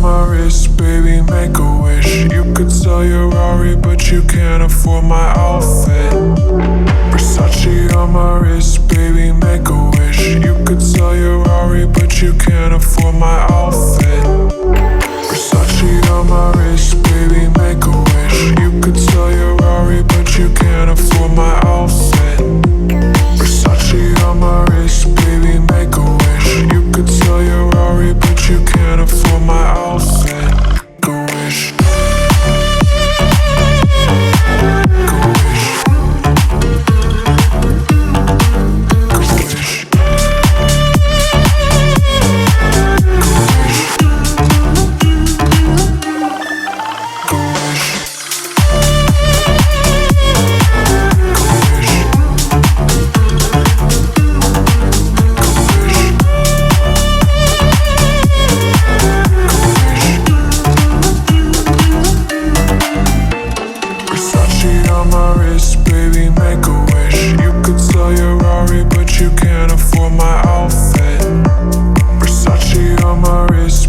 my wrist, baby, make a wish. You could sell your Rari, but you can't afford my outfit. Versace on my wrist, baby, make a wish. You could sell your Rari, but you can't afford my outfit. Versace on my wrist, baby, make a wish. You could sell your Rari, but you can't afford my outfit. Versace on my wrist, baby, make a wish. You could sell your Rari, but you can't afford my outfit. Go wish. Go wish. Go wish. Go wish. Versace on my wrist, baby, make a wish. You could sell your Rari, but you can't afford my outfit. Versace on my wrist,